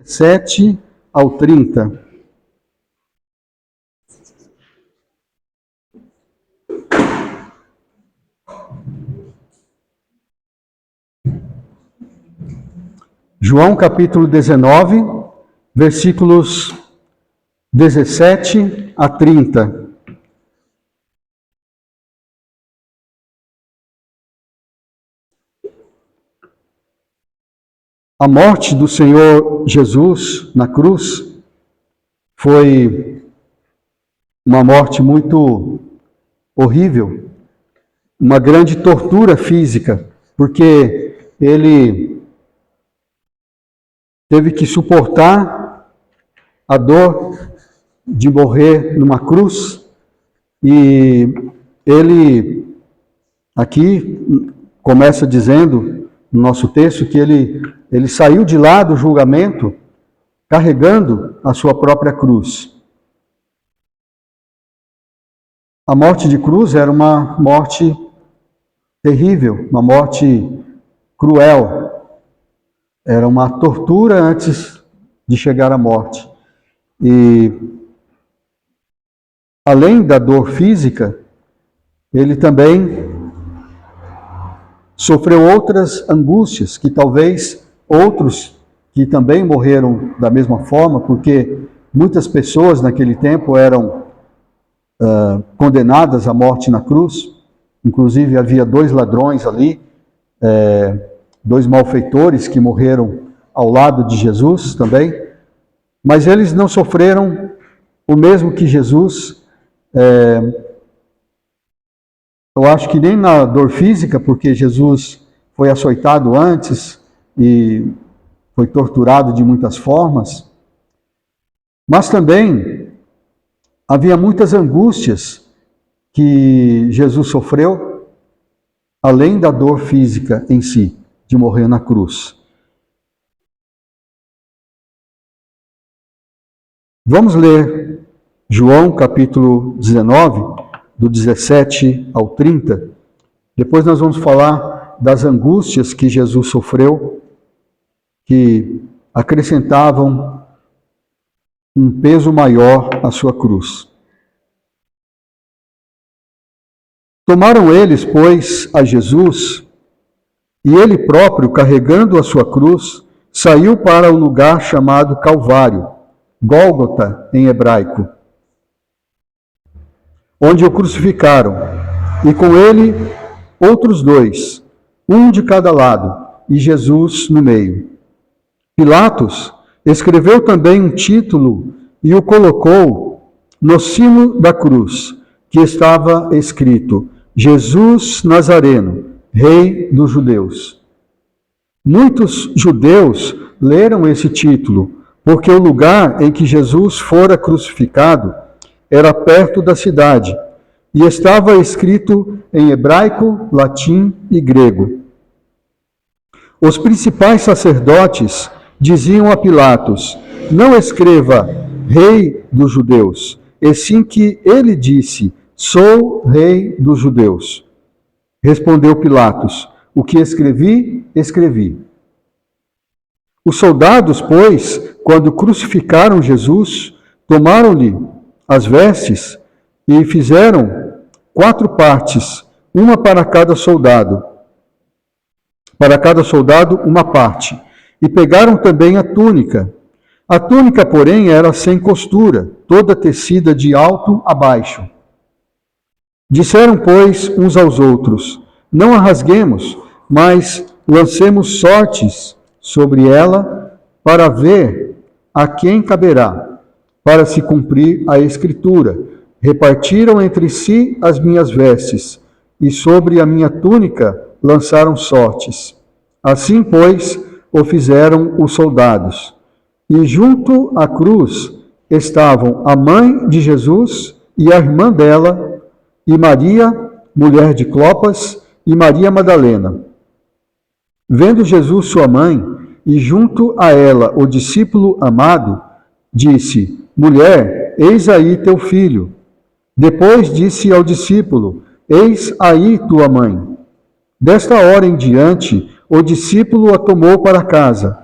7 ao 30. João capítulo 19, versículos 17 a 30. A morte do Senhor Jesus na cruz foi uma morte muito horrível, uma grande tortura física, porque ele teve que suportar a dor de morrer numa cruz, e ele aqui começa dizendo no nosso texto que ele saiu de lá do julgamento carregando a sua própria cruz. A morte de cruz era uma morte terrível, uma morte cruel. Era uma tortura antes de chegar à morte. E além da dor física, ele também sofreu outras angústias, que talvez outros que também morreram da mesma forma, porque muitas pessoas naquele tempo eram condenadas à morte na cruz. Inclusive havia 2 ladrões ali, 2 malfeitores que morreram ao lado de Jesus também, mas eles não sofreram o mesmo que Jesus. Eu acho que nem na dor física, porque Jesus foi açoitado antes e foi torturado de muitas formas, mas também havia muitas angústias que Jesus sofreu, além da dor física em si, de morrer na cruz. Vamos ler João capítulo 19, do 17 ao 30. Depois nós vamos falar das angústias que Jesus sofreu, que acrescentavam um peso maior à sua cruz. Tomaram eles, pois, a Jesus, e ele próprio, carregando a sua cruz, saiu para o lugar chamado Calvário, Gólgota em hebraico, onde o crucificaram, e com ele outros 2, um de cada lado, e Jesus no meio. Pilatos escreveu também um título e o colocou no cimo da cruz, que estava escrito: Jesus Nazareno, Rei dos Judeus. Muitos judeus leram esse título, porque o lugar em que Jesus fora crucificado era perto da cidade, e estava escrito em hebraico, latim e grego. Os principais sacerdotes diziam a Pilatos: não escreva Rei dos Judeus, e sim que ele disse: sou Rei dos Judeus. Respondeu Pilatos: o que escrevi, escrevi. Os soldados, pois, quando crucificaram Jesus, tomaram-lhe as vestes e fizeram 4 partes, uma para cada soldado. Para cada soldado, uma parte. E pegaram também a túnica. A túnica, porém, era sem costura, toda tecida de alto a baixo. Disseram, pois, uns aos outros: não a rasguemos, mas lancemos sortes sobre ela, para ver a quem caberá, para se cumprir a Escritura. Repartiram entre si as minhas vestes, e sobre a minha túnica lançaram sortes. Assim, pois, o fizeram os soldados. E junto à cruz estavam a mãe de Jesus e a irmã dela, e Maria, mulher de Clopas, e Maria Madalena. Vendo Jesus sua mãe, e junto a ela o discípulo amado, disse: mulher, eis aí teu filho. Depois disse ao discípulo: eis aí tua mãe. Desta hora em diante, o discípulo a tomou para casa.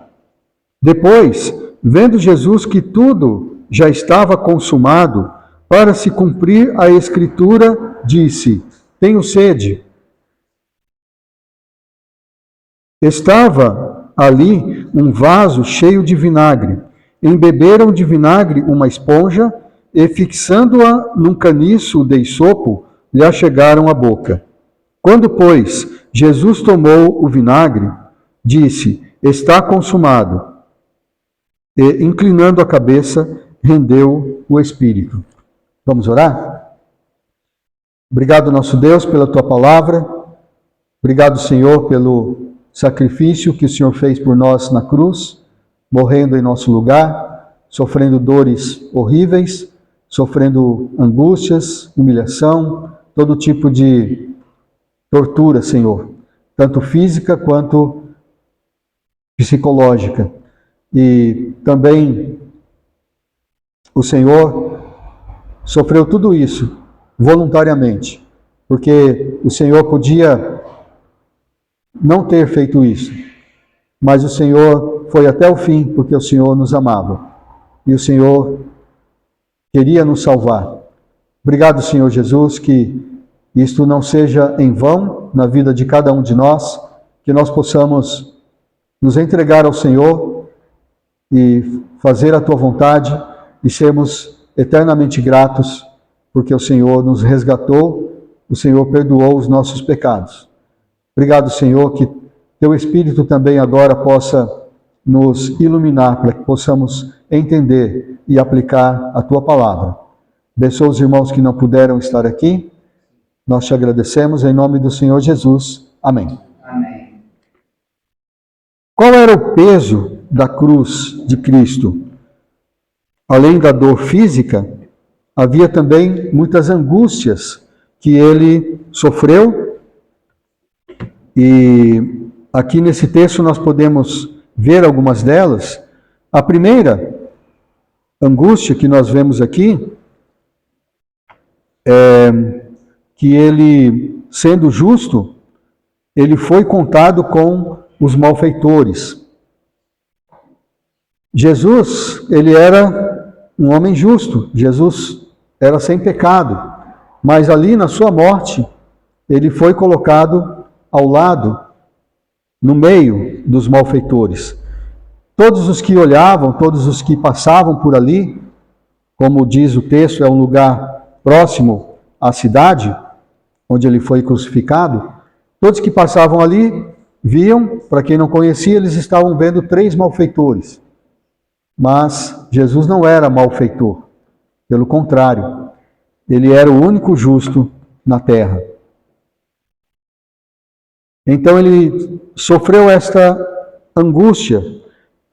Depois, vendo Jesus que tudo já estava consumado, para se cumprir a Escritura, disse: tenho sede. Estava ali um vaso cheio de vinagre. Embeberam de vinagre uma esponja e, fixando-a num caniço de isopo, lhe achegaram à boca. Quando, pois, Jesus tomou o vinagre, disse: está consumado. E, inclinando a cabeça, rendeu o espírito. Vamos orar? Obrigado, nosso Deus, pela tua palavra. Obrigado, Senhor, pelo sacrifício que o Senhor fez por nós na cruz, morrendo em nosso lugar, sofrendo dores horríveis, sofrendo angústias, humilhação, todo tipo de tortura, Senhor, tanto física quanto psicológica. E também o Senhor sofreu tudo isso voluntariamente, porque o Senhor podia não ter feito isso, mas o Senhor foi até o fim, porque o Senhor nos amava e o Senhor queria nos salvar. Obrigado, Senhor Jesus, que isto não seja em vão na vida de cada um de nós, que nós possamos nos entregar ao Senhor e fazer a tua vontade e sermos eternamente gratos, porque o Senhor nos resgatou, o Senhor perdoou os nossos pecados. Obrigado, Senhor, que teu Espírito também agora possa nos iluminar para que possamos entender e aplicar a tua palavra. Abençoa os irmãos que não puderam estar aqui. Nós te agradecemos em nome do Senhor Jesus. Amém. Amém. Qual era o peso da cruz de Cristo? Além da dor física, havia também muitas angústias que ele sofreu. E aqui nesse texto nós podemos ver algumas delas. A primeira angústia que nós vemos aqui é que ele, sendo justo, ele foi contado com os malfeitores. Jesus, ele era um homem justo, Jesus era sem pecado, mas ali na sua morte, ele foi colocado ao lado, no meio dos malfeitores. Todos os que olhavam, todos os que passavam por ali, como diz o texto, é um lugar próximo à cidade, onde ele foi crucificado, todos que passavam ali viam, para quem não conhecia, eles estavam vendo 3 malfeitores. Mas Jesus não era malfeitor, pelo contrário, ele era o único justo na terra. Então ele sofreu esta angústia,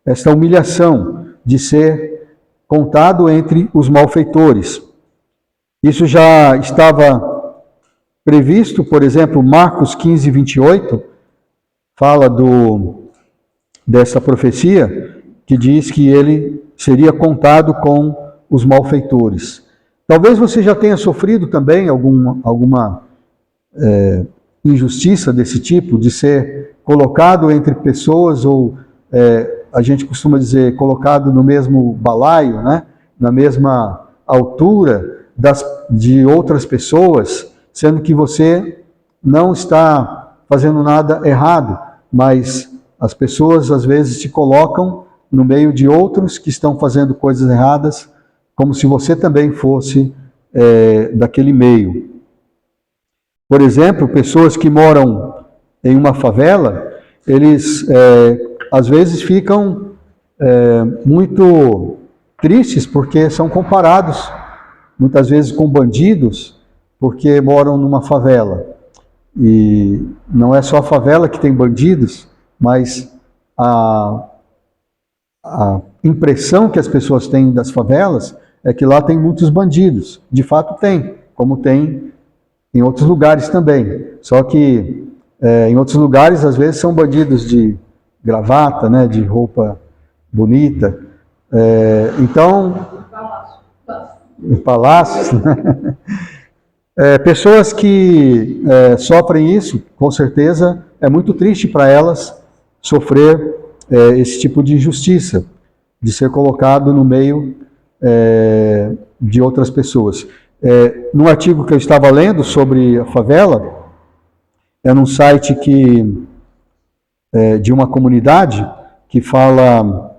esta humilhação de ser contado entre os malfeitores. Isso já estava previsto, por exemplo, Marcos 15, 28, fala dessa profecia, que diz que ele seria contado com os malfeitores. Talvez você já tenha sofrido também alguma injustiça desse tipo, de ser colocado entre pessoas, ou a gente costuma dizer, colocado no mesmo balaio, né? Na mesma altura de outras pessoas, sendo que você não está fazendo nada errado, mas as pessoas às vezes te colocam no meio de outros que estão fazendo coisas erradas, como se você também fosse daquele meio. Por exemplo, pessoas que moram em uma favela, eles às vezes ficam muito tristes porque são comparados muitas vezes com bandidos, porque moram numa favela. E não é só a favela que tem bandidos, mas a impressão que as pessoas têm das favelas é que lá tem muitos bandidos. De fato tem, como tem em outros lugares também. Só que em outros lugares, às vezes, são bandidos de gravata, né, de roupa bonita. Então, palácios, né? Pessoas que sofrem isso, com certeza, é muito triste para elas sofrer esse tipo de injustiça. de ser colocado no meio de outras pessoas. No artigo que eu estava lendo sobre a favela, é num site de uma comunidade que fala,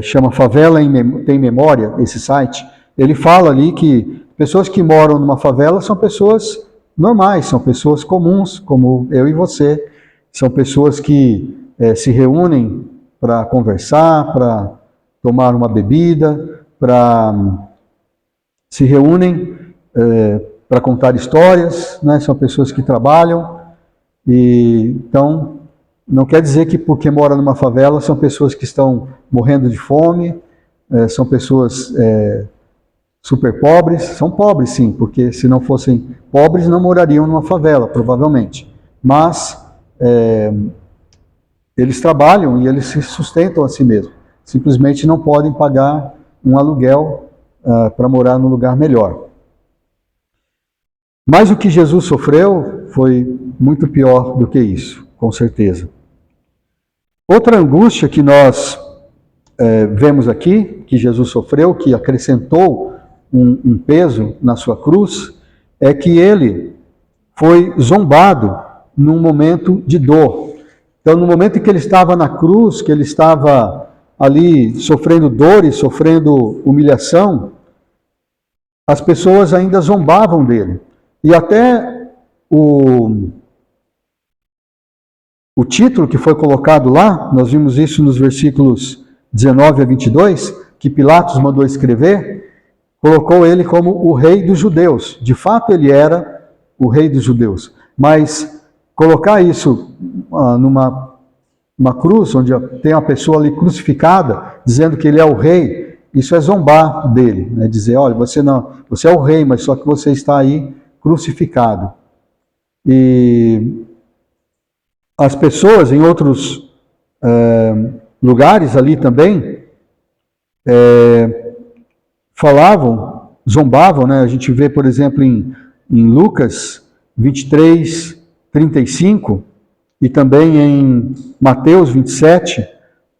chama Favela Tem Memória, esse site. Ele fala ali que pessoas que moram numa favela são pessoas normais, são pessoas comuns, como eu e você. São pessoas que se reúnem para conversar, para tomar uma bebida, se reúnem para contar histórias, né? São pessoas que trabalham, e então não quer dizer que porque mora numa favela são pessoas que estão morrendo de fome, são pessoas super pobres. São pobres sim, porque se não fossem pobres não morariam numa favela, provavelmente. Mas eles trabalham e eles se sustentam a si mesmos. Simplesmente não podem pagar um aluguel para morar num lugar melhor. Mas o que Jesus sofreu foi muito pior do que isso, com certeza. Outra angústia que nós vemos aqui, que Jesus sofreu, que acrescentou um peso na sua cruz, é que ele foi zombado num momento de dor. Então, no momento em que ele estava na cruz, que ele estava ali sofrendo dores, sofrendo humilhação, as pessoas ainda zombavam dele. E até o título que foi colocado lá, nós vimos isso nos versículos 19 a 22, que Pilatos mandou escrever, colocou ele como o rei dos judeus. De fato, ele era o rei dos judeus. Mas colocar isso numa cruz, onde tem uma pessoa ali crucificada, dizendo que ele é o rei, isso é zombar dele, né? Dizer, olha, você é o rei, mas só que você está aí crucificado. E as pessoas em outros lugares ali também falavam, zombavam, né? A gente vê, por exemplo, em Lucas 23, 35, e também em Mateus 27,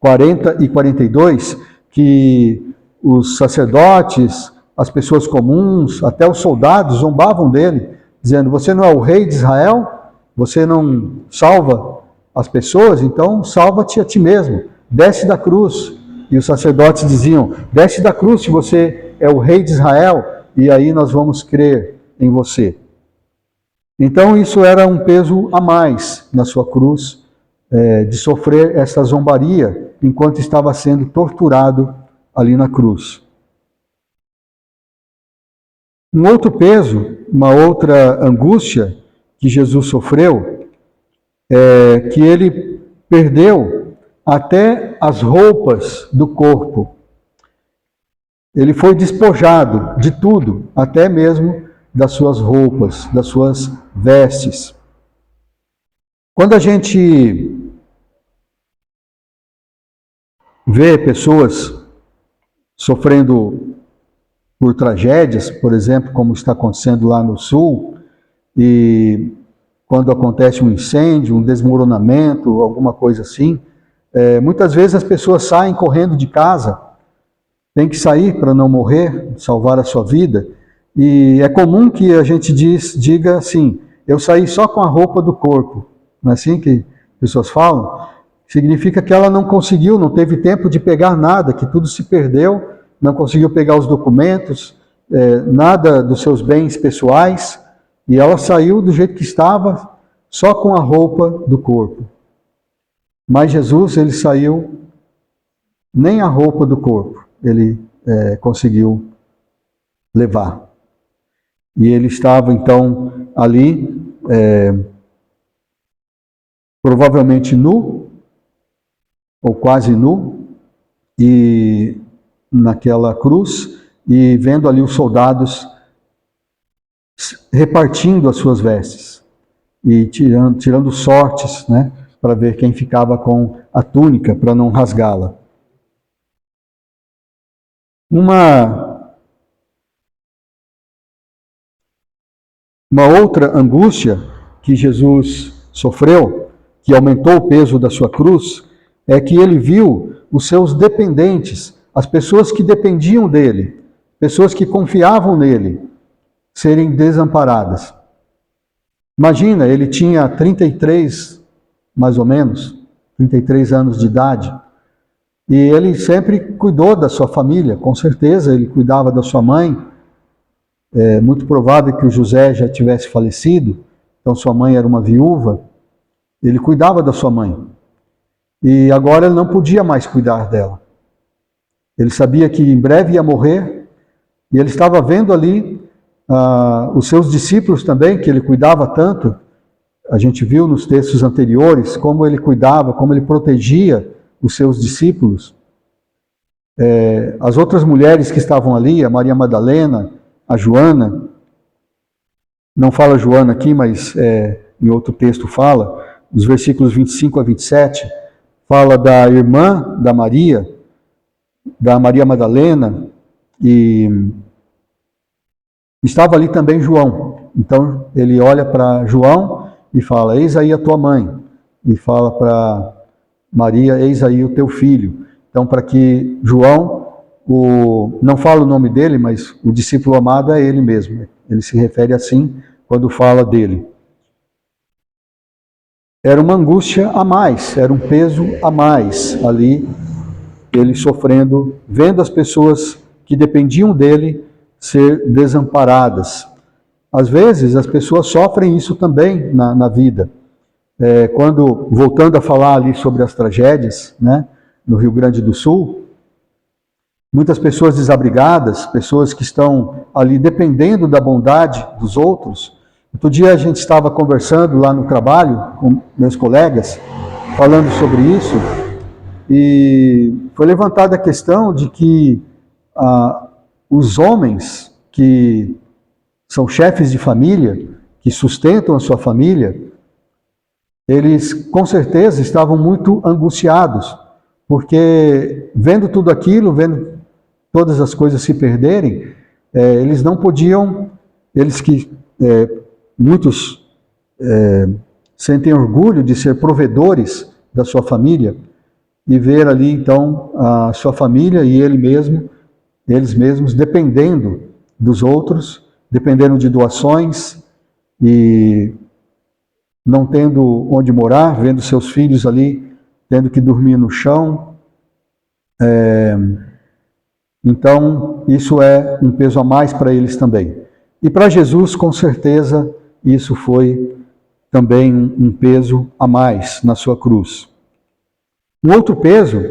40 e 42, que os sacerdotes, as pessoas comuns, até os soldados zombavam dele, dizendo, você não é o rei de Israel? Você não salva as pessoas? Então salva-te a ti mesmo, desce da cruz. E os sacerdotes diziam, desce da cruz se você é o rei de Israel, e aí nós vamos crer em você. Então isso era um peso a mais na sua cruz, de sofrer essa zombaria enquanto estava sendo torturado ali na cruz. Um outro peso, uma outra angústia que Jesus sofreu, é que ele perdeu até as roupas do corpo. Ele foi despojado de tudo, até mesmo das suas roupas, das suas vestes. Quando a gente vê pessoas sofrendo por tragédias, por exemplo, como está acontecendo lá no sul, e quando acontece um incêndio, um desmoronamento, alguma coisa assim, muitas vezes as pessoas saem correndo de casa, tem que sair para não morrer, salvar a sua vida, e é comum que a gente diga assim, eu saí só com a roupa do corpo, não é assim que pessoas falam? Significa que ela não conseguiu, não teve tempo de pegar nada, que tudo se perdeu, não conseguiu pegar os documentos, nada dos seus bens pessoais, e ela saiu do jeito que estava, só com a roupa do corpo. Mas Jesus, ele saiu, nem a roupa do corpo ele conseguiu levar. E ele estava então ali, provavelmente nu, ou quase nu, e naquela cruz, e vendo ali os soldados repartindo as suas vestes, e tirando sortes, né, para ver quem ficava com a túnica, para não rasgá-la. Uma outra angústia que Jesus sofreu, que aumentou o peso da sua cruz, é que ele viu os seus dependentes, as pessoas que dependiam dele, pessoas que confiavam nele, serem desamparadas. Imagina, ele tinha 33, mais ou menos, 33 anos de idade, e ele sempre cuidou da sua família, com certeza ele cuidava da sua mãe. É muito provável que o José já tivesse falecido, então sua mãe era uma viúva, ele cuidava da sua mãe. E agora ele não podia mais cuidar dela. Ele sabia que em breve ia morrer, e ele estava vendo ali os seus discípulos também, que ele cuidava tanto. A gente viu nos textos anteriores como ele cuidava, como ele protegia os seus discípulos. As outras mulheres que estavam ali, a Maria Madalena, a Joana, não fala Joana aqui, mas em outro texto fala, nos versículos 25 a 27, fala da irmã da Maria Madalena, e estava ali também João. Então ele olha para João e fala, eis aí a tua mãe, e fala para Maria, eis aí o teu filho. Então, para que João, não fala o nome dele, mas o discípulo amado é ele mesmo. Ele se refere assim quando fala dele. Era uma angústia a mais, era um peso a mais ali, ele sofrendo, vendo as pessoas que dependiam dele ser desamparadas. Às vezes as pessoas sofrem isso também na vida. Quando, voltando a falar ali sobre as tragédias, né, no Rio Grande do Sul, muitas pessoas desabrigadas, pessoas que estão ali dependendo da bondade dos outros. Outro dia a gente estava conversando lá no trabalho com meus colegas, falando sobre isso, e foi levantada a questão de que os homens que são chefes de família, que sustentam a sua família, eles com certeza estavam muito angustiados, porque vendo tudo aquilo, vendo todas as coisas se perderem, eles não podiam, muitos sentem orgulho de ser provedores da sua família, e ver ali então a sua família e eles mesmos dependendo dos outros, dependendo de doações e não tendo onde morar, vendo seus filhos ali tendo que dormir no chão. Então isso é um peso a mais para eles também. E para Jesus, com certeza, isso foi também um peso a mais na sua cruz. Um outro peso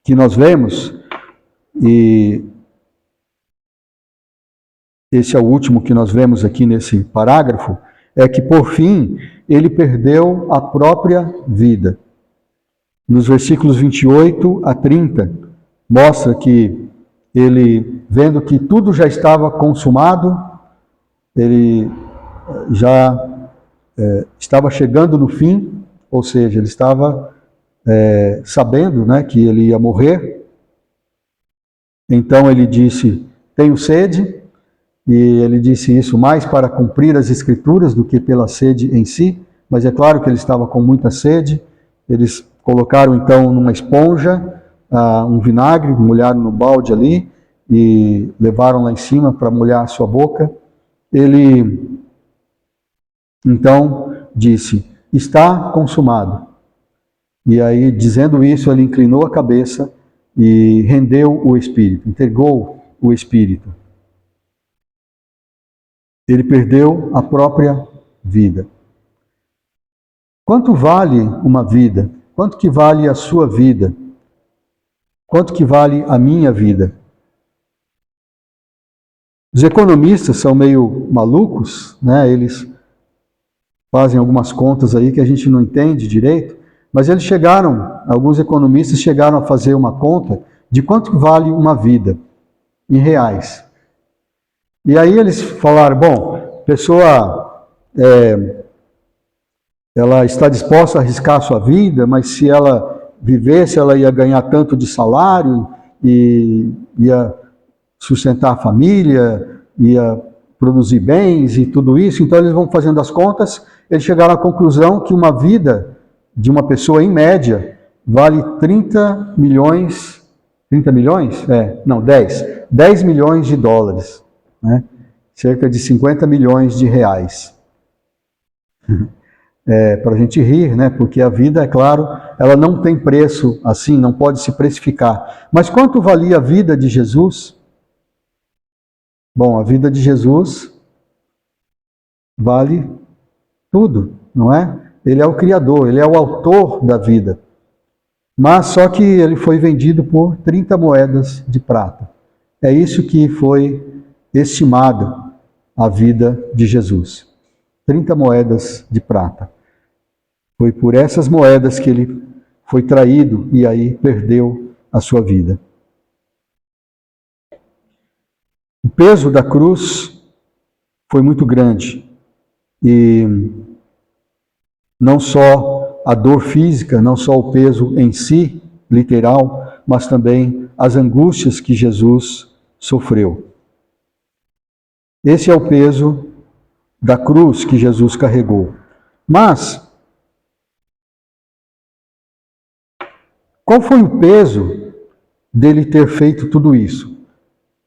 que nós vemos, e esse é o último que nós vemos aqui nesse parágrafo, é que por fim ele perdeu a própria vida. Nos versículos 28 a 30, mostra que ele, vendo que tudo já estava consumado, ele já estava chegando no fim, ou seja, ele estava sabendo, né, que ele ia morrer. Então ele disse, tenho sede, e ele disse isso mais para cumprir as escrituras do que pela sede em si, mas é claro que ele estava com muita sede. Eles colocaram então numa esponja um vinagre, molharam no balde ali e levaram lá em cima para molhar a sua boca. Ele então disse, está consumado. E aí, dizendo isso, ele inclinou a cabeça e rendeu o espírito, entregou o espírito. Ele perdeu a própria vida. Quanto vale uma vida? Quanto que vale a sua vida? Quanto que vale a minha vida? Os economistas são meio malucos, né? Eles fazem algumas contas aí que a gente não entende direito, mas eles alguns economistas chegaram a fazer uma conta de quanto vale uma vida em reais. E aí eles falaram, bom, a pessoa ela está disposta a arriscar a sua vida, mas se ela vivesse, ela ia ganhar tanto de salário e ia sustentar a família, ia produzir bens e tudo isso. Então eles vão fazendo as contas, eles chegaram à conclusão que uma vida de uma pessoa, em média, vale 30 milhões? Não, 10 milhões de dólares, né? Cerca de 50 milhões de reais. Para a gente rir, né? Porque a vida, é claro, ela não tem preço assim, não pode se precificar. Mas quanto valia a vida de Jesus? Bom, a vida de Jesus vale tudo, não é? Ele é o Criador, ele é o autor da vida. Mas só que ele foi vendido por 30 moedas de prata. É isso que foi estimado a vida de Jesus. 30 moedas de prata. Foi por essas moedas que ele foi traído e aí perdeu a sua vida. O peso da cruz foi muito grande. E não só a dor física, não só o peso em si, literal, mas também as angústias que Jesus sofreu. Esse é o peso da cruz que Jesus carregou. Mas, qual foi o peso dele ter feito tudo isso?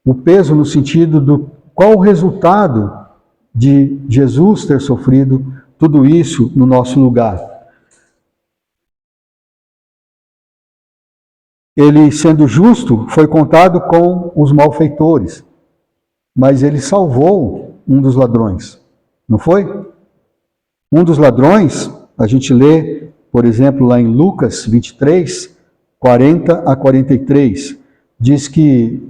O peso no sentido do qual o resultado de Jesus ter sofrido tudo isso no nosso lugar. Ele, sendo justo, foi contado com os malfeitores, mas ele salvou um dos ladrões, não foi? Um dos ladrões, a gente lê, por exemplo, lá em Lucas 23, 40 a 43, diz que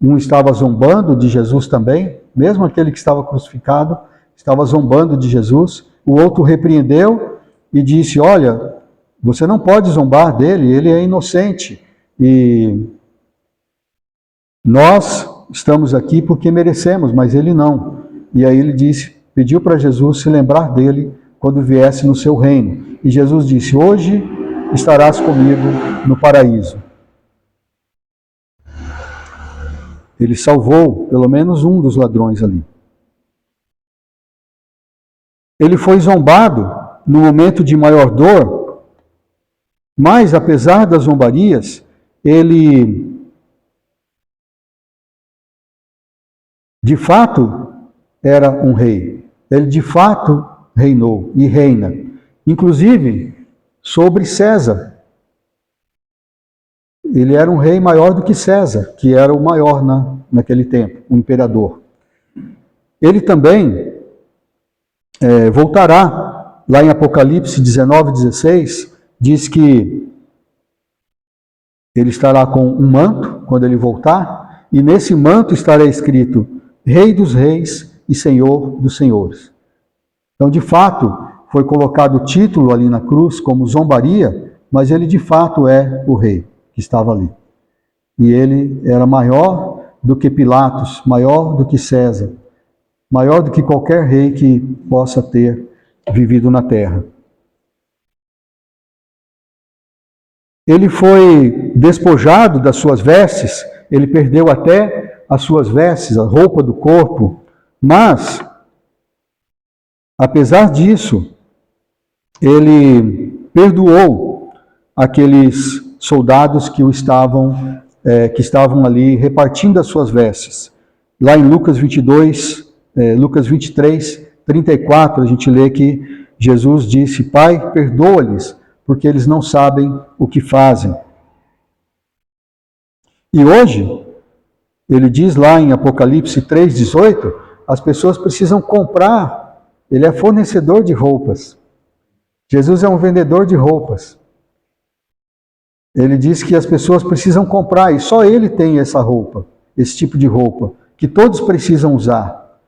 um estava zombando de Jesus também, mesmo aquele que estava crucificado, estava zombando de Jesus, o outro repreendeu e disse, olha, você não pode zombar dele, ele é inocente, e nós estamos aqui porque merecemos, mas ele não. E aí ele disse, pediu para Jesus se lembrar dele quando viesse no seu reino. E Jesus disse, hoje estarás comigo no paraíso. Ele salvou pelo menos um dos ladrões ali. Ele foi zombado no momento de maior dor, mas apesar das zombarias, ele de fato era um rei. Ele de fato reinou e reina, inclusive sobre César. Ele era um rei maior do que César, que era o maior naquele tempo, o imperador. Ele também voltará, lá em Apocalipse 19, 16, diz que ele estará com um manto, quando ele voltar, e nesse manto estará escrito, Rei dos Reis e Senhor dos Senhores. Então, de fato, foi colocado o título ali na cruz como zombaria, mas ele de fato é o rei que estava ali. E ele era maior do que Pilatos, maior do que César, maior do que qualquer rei que possa ter vivido na terra. Ele foi despojado das suas vestes, ele perdeu até as suas vestes, a roupa do corpo, mas, apesar disso, ele perdoou aqueles soldados que estavam ali repartindo as suas vestes. Lá em Lucas 23, 34, a gente lê que Jesus disse, Pai, perdoa-lhes, porque eles não sabem o que fazem. E hoje, ele diz lá em Apocalipse 3,18, as pessoas precisam comprar, ele é fornecedor de roupas. Jesus é um vendedor de roupas. Ele diz que as pessoas precisam comprar, e só ele tem essa roupa, esse tipo de roupa, que todos precisam usar.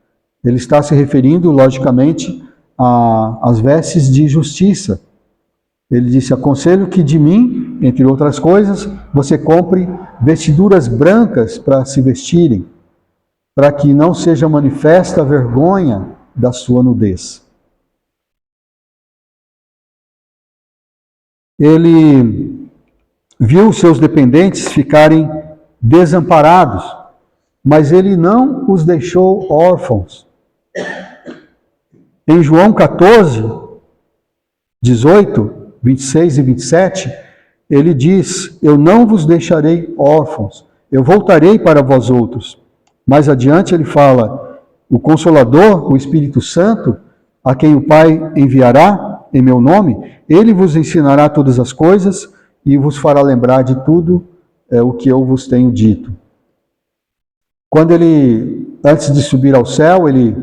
Ele está se referindo, logicamente, às vestes de justiça. Ele disse, aconselho que de mim, entre outras coisas, você compre vestiduras brancas para se vestirem, para que não seja manifesta a vergonha da sua nudez. Ele viu os seus dependentes ficarem desamparados, mas ele não os deixou órfãos. Em João 14, 18, 26 e 27, ele diz: eu não vos deixarei órfãos, eu voltarei para vós outros. Mais adiante ele fala: o Consolador, o Espírito Santo, a quem o Pai enviará em meu nome, ele vos ensinará todas as coisas e vos fará lembrar de tudo o que eu vos tenho dito. Quando ele, antes de subir ao céu, ele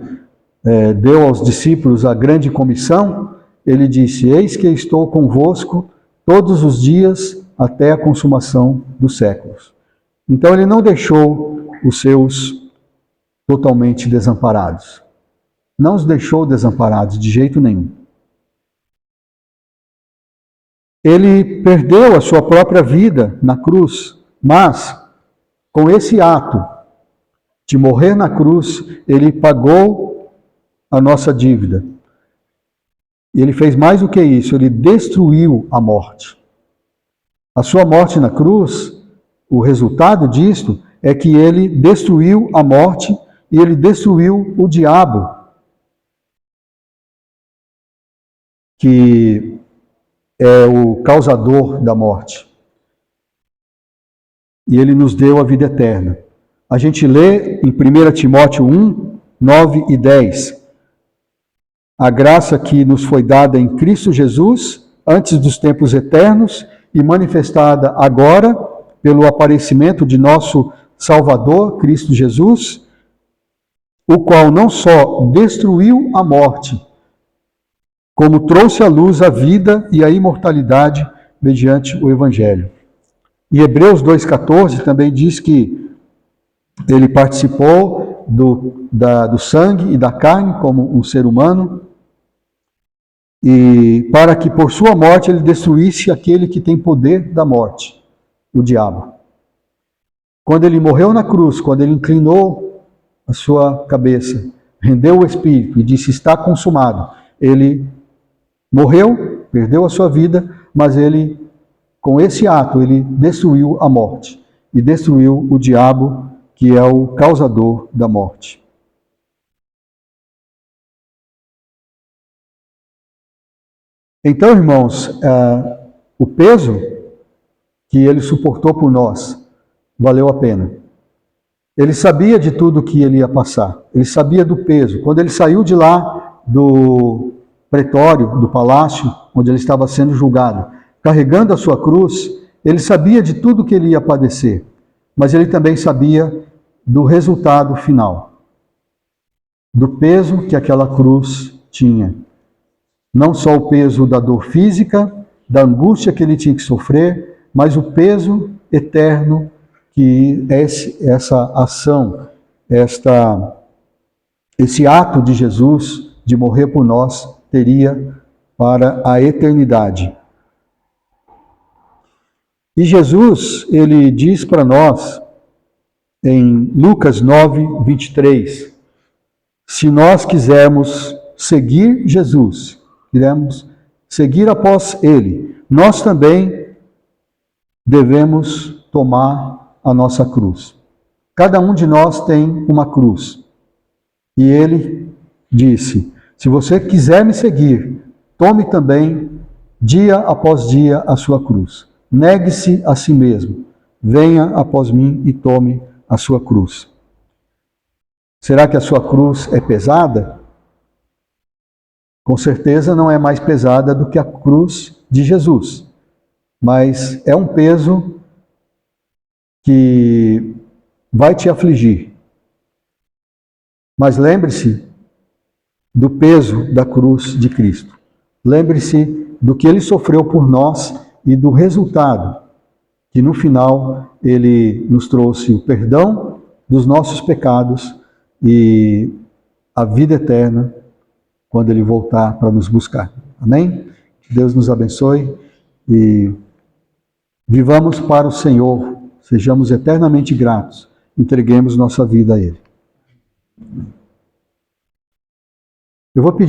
deu aos discípulos a grande comissão, ele disse: eis que estou convosco todos os dias até a consumação dos séculos. Então ele não deixou os seus totalmente desamparados. Não os deixou desamparados de jeito nenhum. Ele perdeu a sua própria vida na cruz, mas com esse ato de morrer na cruz, ele pagou a nossa dívida. E ele fez mais do que isso, ele destruiu a morte. A sua morte na cruz, o resultado disto é que ele destruiu a morte e ele destruiu o diabo, que é o causador da morte. E ele nos deu a vida eterna. A gente lê em 1 Timóteo 1, 9 e 10. A graça que nos foi dada em Cristo Jesus, antes dos tempos eternos, e manifestada agora pelo aparecimento de nosso Salvador, Cristo Jesus, o qual não só destruiu a morte, como trouxe à luz a vida e a imortalidade mediante o Evangelho. E Hebreus 2,14 também diz que ele participou do sangue e da carne como um ser humano, e para que por sua morte ele destruísse aquele que tem poder da morte, o diabo. Quando ele morreu na cruz, quando ele inclinou a sua cabeça, rendeu o espírito e disse: está consumado, ele morreu, perdeu a sua vida, mas ele, com esse ato, ele destruiu a morte e destruiu o diabo, que é o causador da morte. Então, irmãos, o peso que ele suportou por nós valeu a pena. Ele sabia de tudo que ele ia passar, ele sabia do peso. Quando ele saiu de lá do pretório, do palácio, onde ele estava sendo julgado, carregando a sua cruz, ele sabia de tudo que ele ia padecer, mas ele também sabia do resultado final, do peso que aquela cruz tinha. Não só o peso da dor física, da angústia que ele tinha que sofrer, mas o peso eterno que essa ação, esse ato de Jesus de morrer por nós teria para a eternidade. E Jesus, ele diz para nós, em Lucas 9, 23, se nós quisermos seguir Jesus, queremos seguir após ele, nós também devemos tomar a nossa cruz. Cada um de nós tem uma cruz. E ele disse: se você quiser me seguir, tome também, dia após dia, a sua cruz. Negue-se a si mesmo. Venha após mim e tome a sua cruz. Será que a sua cruz é pesada? Com certeza não é mais pesada do que a cruz de Jesus. Mas é um peso que vai te afligir. Mas lembre-se do peso da cruz de Cristo. Lembre-se do que ele sofreu por nós e do resultado, que no final ele nos trouxe o perdão dos nossos pecados e a vida eterna quando ele voltar para nos buscar. Amém? Deus nos abençoe e vivamos para o Senhor, sejamos eternamente gratos, entreguemos nossa vida a Ele. Eu vou pedir